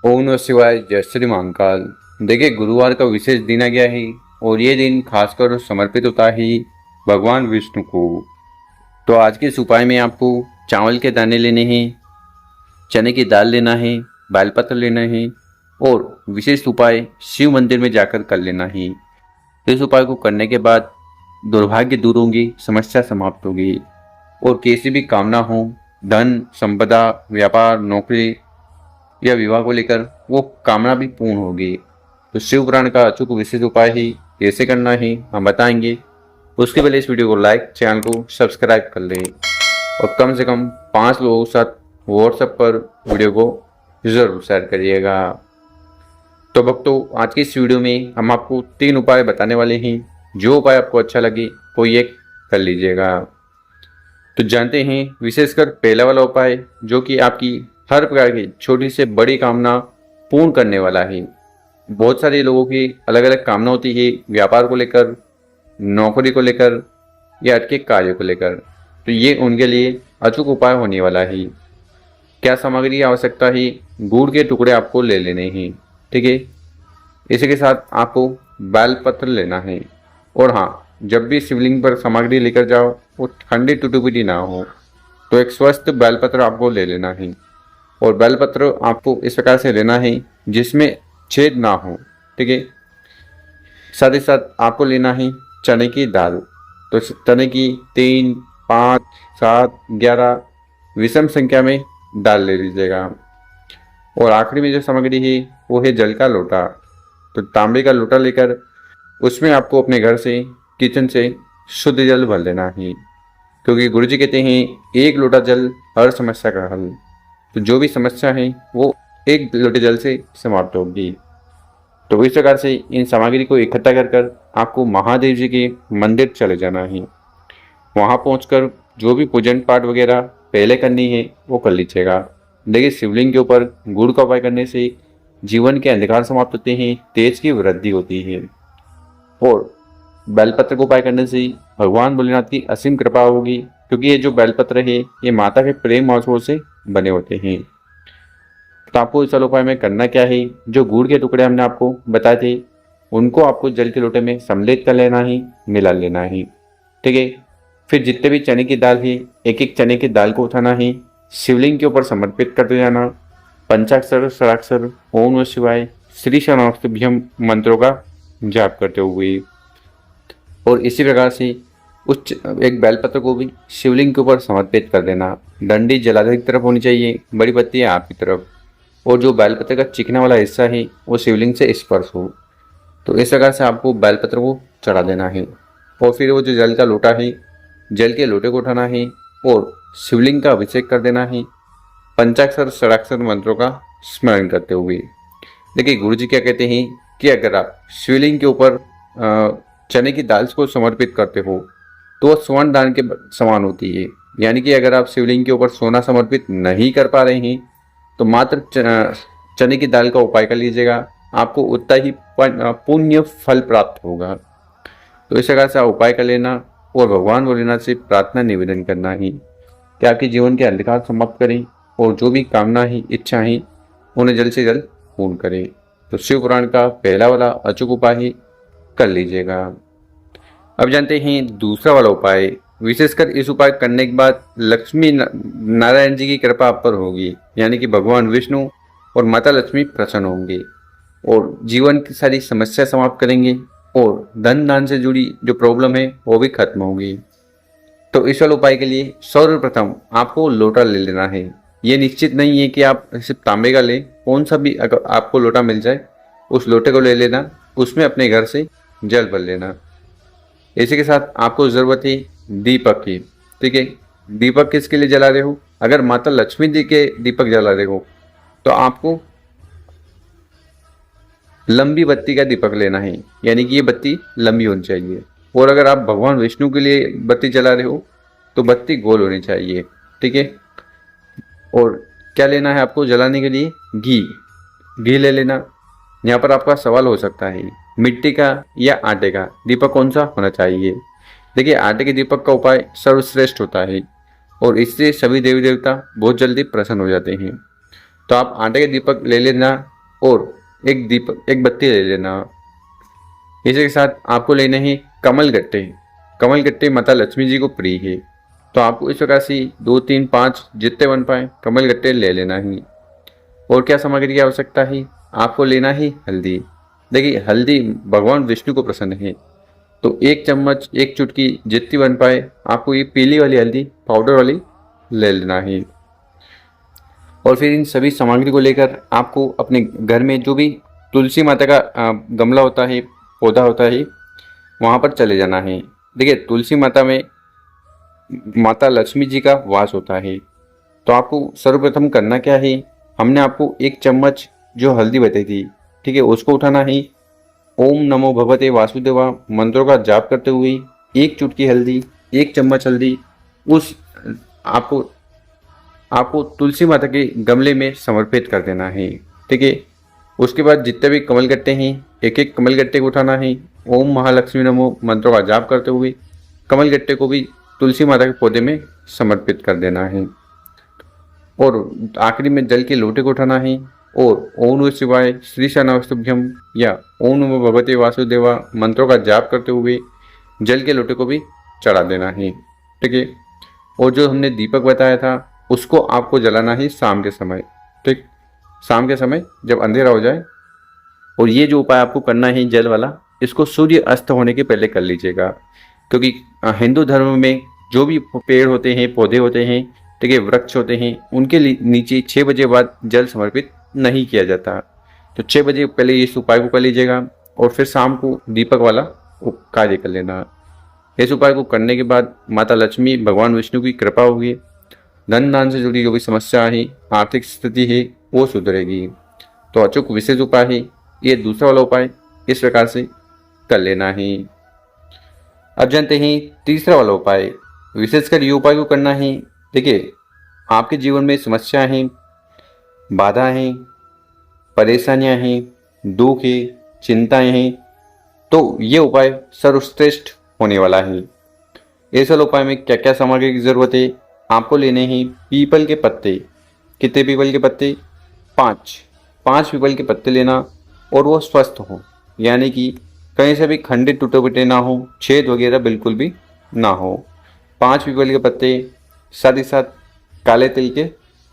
ओम नमः शिवाय। जय श्री महाकाल। देखिए, गुरुवार का विशेष दिन आ गया है और ये दिन खासकर समर्पित होता है भगवान विष्णु को। तो आज के इस उपाय में आपको चावल के दाने लेने हैं, चने की दाल लेना है, बेलपत्र लेना है और विशेष उपाय शिव मंदिर में जाकर कर लेना है। इस उपाय को करने के बाद दुर्भाग्य दूर होंगे, समस्या समाप्त होगी और कैसी भी कामना हो, धन, संपदा, व्यापार, नौकरी या विवाह को लेकर वो कामना भी पूर्ण होगी। तो शिव पुराण का अचूक विशेष उपाय ही कैसे करना है हम बताएंगे। उसके पहले इस वीडियो को लाइक, चैनल को सब्सक्राइब कर लें और कम से कम 5 लोगों के साथ व्हाट्सएप पर वीडियो को जरूर शेयर करिएगा। तो भक्तों, आज की इस वीडियो में हम आपको 3 उपाय बताने वाले हैं। जो उपाय आपको अच्छा लगे कोई एक कर लीजिएगा। तो जानते हैं विशेषकर पहला वाला उपाय, जो कि आपकी हर प्रकार की छोटी से बड़ी कामना पूर्ण करने वाला है। बहुत सारे लोगों की अलग अलग कामना होती है, व्यापार को लेकर, नौकरी को लेकर या अटके कार्य को लेकर। तो ये उनके लिए अचूक उपाय होने वाला है। क्या सामग्री की आवश्यकता है? गुड़ के टुकड़े आपको ले लेने हैं, ठीक है। इसी के साथ आपको बेलपत्र लेना है और हाँ, जब भी शिवलिंग पर सामग्री लेकर जाओ वो ठंडी टूटी फूटी ना हो, तो एक स्वस्थ बेलपत्र आपको ले लेना है। और बेलपत्र आपको इस प्रकार से लेना है जिसमें छेद ना हो, ठीक है। साथ ही साथ आपको लेना है चने की दाल। तो चने की 3, 5, 7, 11 विषम संख्या में दाल ले लीजिएगा। और आखिरी में जो सामग्री है वो है जल का लोटा। तो तांबे का लोटा लेकर उसमें आपको अपने घर से, किचन से शुद्ध जल भर लेना है, क्योंकि गुरु जी कहते हैं एक लोटा जल हर समस्या का हल। तो जो भी समस्या है वो एक लोटे जल से समाप्त होगी। तो इस प्रकार से इन सामग्री को इकट्ठा कर आपको महादेव जी के मंदिर चले जाना है। वहाँ पहुंचकर जो भी पूजन पाठ वगैरह पहले करनी है वो कर लीजिएगा। देखिए, शिवलिंग के ऊपर गुड़ का उपाय करने से जीवन के अंधकार समाप्त होते हैं, तेज की वृद्धि होती है और बेलपत्र को उपाय करने से भगवान भोलेनाथ की असीम कृपा होगी, क्योंकि ये जो बेलपत्र है ये माता के प्रेम और से बने होते हैं। तो आपको इस उपाय में करना क्या है, जो गुड़ के टुकड़े हमने आपको बताए थे उनको आपको जल के लोटे में सम्मिलित कर लेना है, मिला लेना है, ठीक है। फिर जितने भी चने की दाल है, एक एक चने की दाल को उठाना है, शिवलिंग के ऊपर समर्पित करते जाना। पंचाक्षर, षडाक्षर, ओम नमः शिवाय, श्री शरणार्थभ्यम मंत्रों का जाप करते हुए और इसी प्रकार से उस एक बेलपत्र को भी शिवलिंग के ऊपर समर्पित कर देना। डंडी जलाधार की तरफ होनी चाहिए, बड़ी पत्ती आपकी तरफ, और जो बेलपत्र का चिकना वाला हिस्सा है वो शिवलिंग से स्पर्श हो। तो इस प्रकार से आपको बेलपत्र को चढ़ा देना है और फिर वो जो जल का लोटा है, जल के लोटे को उठाना है और शिवलिंग का अभिषेक कर देना है, पंचाक्षर षडाक्षर मंत्रों का स्मरण करते हुए। देखिए, गुरु जी क्या कहते हैं कि अगर आप शिवलिंग के ऊपर चने की दाल को समर्पित करते हो तो वह स्वर्ण दान के समान होती है। यानी कि अगर आप शिवलिंग के ऊपर सोना समर्पित नहीं कर पा रहे हैं तो मात्र चने की दाल का उपाय कर लीजिएगा, आपको उतना ही पुण्य फल प्राप्त होगा। तो इस प्रकार से आप उपाय कर लेना और भगवान भोलेनाथ से प्रार्थना निवेदन करना है कि आपके जीवन के अंधकार समाप्त करें और जो भी कामना है, इच्छा है, उन्हें जल्द से जल्द पूर्ण करें। तो शिव पुराण का पहला वाला अचूक उपाय ही कर लीजिएगा। अब जानते हैं दूसरा वाला उपाय। विशेषकर इस उपाय करने के बाद लक्ष्मी नारायण जी की कृपा आप पर होगी, यानी कि भगवान विष्णु और माता लक्ष्मी प्रसन्न होंगे और जीवन की सारी समस्या समाप्त करेंगे और धन दान से जुड़ी जो प्रॉब्लम है वो भी खत्म होगी। तो इस वाले उपाय के लिए सर्वप्रथम आपको लोटा ले लेना है। ये निश्चित नहीं है कि आप सिर्फ तांबे का लें, कौन सा भी अगर आपको लोटा मिल जाए उस लोटे को ले लेना, उसमें अपने घर से जल भर लेना। इसी के साथ आपको ज़रूरत है दीपक की, ठीक है। दीपक किसके लिए जला रहे हो? अगर माता लक्ष्मी जी के दीपक जला रहे हो तो आपको लंबी बत्ती का दीपक लेना है, यानी कि ये बत्ती लंबी होनी चाहिए। और अगर आप भगवान विष्णु के लिए बत्ती जला रहे हो तो बत्ती गोल होनी चाहिए, ठीक है। और क्या लेना है आपको जलाने के लिए? घी ले लेना। यहाँ पर आपका सवाल हो सकता है मिट्टी का या आटे का दीपक कौन सा होना चाहिए। देखिए, आटे के दीपक का उपाय सर्वश्रेष्ठ होता है और इससे सभी देवी देवता बहुत जल्दी प्रसन्न हो जाते हैं। तो आप आटे के दीपक ले लेना और एक दीपक, एक बत्ती ले लेना। इसी के साथ आपको लेने हैं कमल गट्टे। कमल गट्टे माता लक्ष्मी जी को प्रिय है, तो आपको इस प्रकार से 2, 3, 5 जितने बन पाए कमल गट्टे ले लेना ही। और क्या सामग्री की आवश्यकता है, आपको लेना ही हल्दी। देखिए हल्दी भगवान विष्णु को पसंद है, तो 1 चम्मच, 1 चुटकी जितनी बन पाए आपको ये पीली वाली हल्दी पाउडर वाली ले लेना है। और फिर इन सभी सामग्री को लेकर आपको अपने घर में जो भी तुलसी माता का गमला होता है, पौधा होता है, वहाँ पर चले जाना है। देखिए तुलसी माता में माता लक्ष्मी जी का वास होता है, तो आपको सर्वप्रथम करना क्या है, हमने आपको 1 चम्मच जो हल्दी बताई थी, ठीक है, उसको उठाना है। ओम नमो भगवते वासुदेवा मंत्रों का जाप करते हुए 1 चुटकी हल्दी, 1 चम्मच हल्दी उस आपको आपको तुलसी माता के गमले में समर्पित कर देना है, ठीक है। उसके बाद जितने भी कमल गट्टे हैं, एक एक कमल गट्टे को उठाना है। ओम महालक्ष्मी नमो मंत्रों का जाप करते हुए कमल गट्टे को भी तुलसी माता के पौधे में समर्पित कर देना है। और आखिरी में जल के लोटे को उठाना है और ओम नमः शिवाय, श्री शरणमस्तुभ्यम या ओम नमो भगवते वासुदेवा मंत्रों का जाप करते हुए जल के लोटे को भी चढ़ा देना है, ठीक है। और जो हमने दीपक बताया था उसको आपको जलाना है शाम के समय, ठीक। शाम के समय जब अंधेरा हो जाए। और ये जो उपाय आपको करना है जल वाला, इसको सूर्य अस्त होने के पहले कर लीजिएगा, क्योंकि हिंदू धर्म में जो भी पेड़ होते हैं, पौधे होते हैं, ठीक है, वृक्ष होते हैं, उनके नीचे 6 बजे बाद जल समर्पित नहीं किया जाता। तो 6 बजे पहले इस उपाय को कर लीजिएगा और फिर शाम को दीपक वाला कार्य कर लेना। इस उपाय को करने के बाद माता लक्ष्मी, भगवान विष्णु की कृपा होगी, धन दान से जुड़ी जो भी समस्या है, आर्थिक स्थिति है, वो सुधरेगी। तो अचूक विशेष उपाय है ये दूसरा वाला उपाय, इस प्रकार से कर लेना है। अब जानते हैं तीसरा वाला उपाय। विशेषकर ये उपाय को करना है, देखिए आपके जीवन में समस्या है, बाधा हैं, परेशानियां हैं, दुख है, चिंताएं हैं, तो ये उपाय सर्वश्रेष्ठ होने वाला है। इस वाले उपाय में क्या क्या सामग्री की जरूरत है, आपको लेने हैं पीपल के पत्ते। कितने पीपल के पत्ते, 5 पीपल के पत्ते लेना और वो स्वस्थ हो, यानी कि कहीं से भी खंडित टूटे फूटे ना हो, छेद वगैरह बिल्कुल भी ना हो। 5 पीपल के पत्ते, साथ ही साथ काले तिल के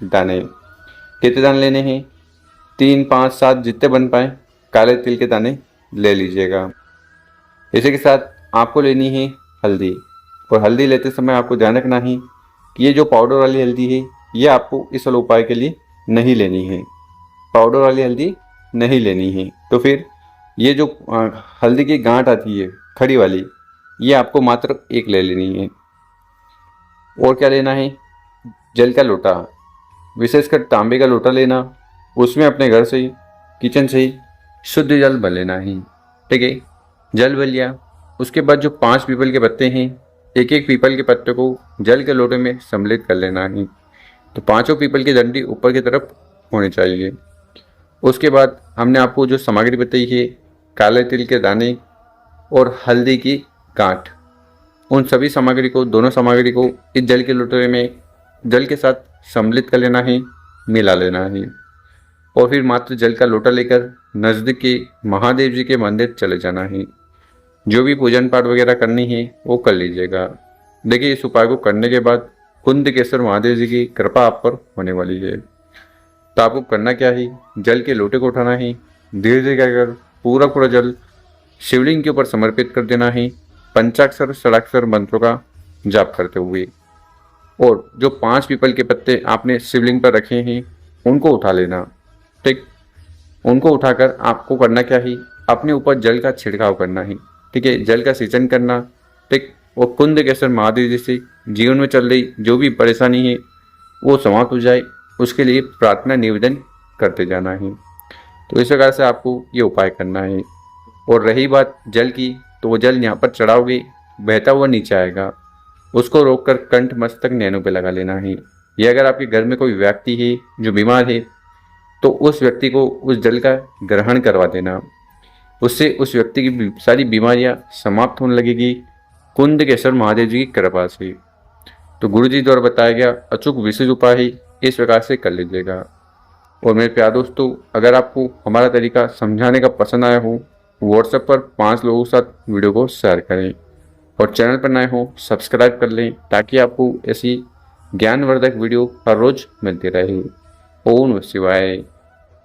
दाने। कितने दाने लेने हैं, 3, 5, 7 जितने बन पाए काले तिल के दाने ले लीजिएगा। इसी के साथ आपको लेनी है हल्दी, और हल्दी लेते समय आपको ध्यान रखना है कि ये जो पाउडर वाली हल्दी है ये आपको इस वाले उपाय के लिए नहीं लेनी है, पाउडर वाली हल्दी नहीं लेनी है। तो फिर ये जो हल्दी की गांठ आती है खड़ी वाली, ये आपको मात्र 1 ले लेनी है। और क्या लेना है, जल का लोटा, विशेषकर तांबे का लोटा लेना, उसमें अपने घर से ही, किचन से ही शुद्ध जल भर लेना है, ठीक है। जल भर लिया, उसके बाद जो 5 पीपल के पत्ते हैं, एक एक पीपल के पत्ते को जल के लोटे में सम्मिलित कर लेना है। तो 5 पीपल की डंडी ऊपर की तरफ होनी चाहिए। उसके बाद हमने आपको जो सामग्री बताई है, काले तिल के दाने और हल्दी की गांठ, उन सभी सामग्री को, दोनों सामग्री को इस जल के लोटे में जल के साथ सम्मिलित कर लेना है, मिला लेना है। और फिर मात्र जल का लोटा लेकर नज़दीक के महादेव जी के मंदिर चले जाना है। जो भी पूजन पाठ वगैरह करनी है वो कर लीजिएगा। देखिए इस उपाय को करने के बाद कुंदकेश्वर महादेव जी की कृपा आप पर होने वाली है। तो आपको करना क्या है, जल के लोटे को उठाना है, धीरे धीरे कर पूरा जल शिवलिंग के ऊपर समर्पित कर देना है, पंचाक्षर षडाक्षर मंत्रों का जाप करते हुए। और जो 5 पीपल के पत्ते आपने शिवलिंग पर रखे हैं उनको उठा लेना, ठीक। उनको उठाकर आपको करना क्या है, अपने ऊपर जल का छिड़काव करना है, ठीक है, जल का सिंचन करना, ठीक। और कुंदकेश्वर महादेव जी से जीवन में चल रही जो भी परेशानी है वो समाप्त हो जाए, उसके लिए प्रार्थना निवेदन करते जाना है। तो इस प्रकार से आपको ये उपाय करना है। और रही बात जल की, तो वो जल यहाँ पर चढ़ाओगे, बहता हुआ नीचे आएगा, उसको रोककर कंठ मस्तक नैनों पे लगा लेना है। ये अगर आपके घर में कोई व्यक्ति है जो बीमार है तो उस व्यक्ति को उस जल का ग्रहण करवा देना, उससे उस व्यक्ति की सारी बीमारियां समाप्त होने लगेगी कुंदकेश्वर महादेव जी की कृपा से। तो गुरु जी द्वारा बताया गया अचूक विशेष उपाय ही इस प्रकार से कर लीजिएगा। और मेरे प्यारे दोस्तों, अगर आपको हमारा तरीका समझाने का पसंद आया हो, व्हाट्सएप पर 5 लोगों के साथ वीडियो को शेयर करें और चैनल पर नए हो सब्सक्राइब कर लें ताकि आपको ऐसी ज्ञानवर्धक वीडियो हर रोज मिलती रहे। ओम नमः शिवाय।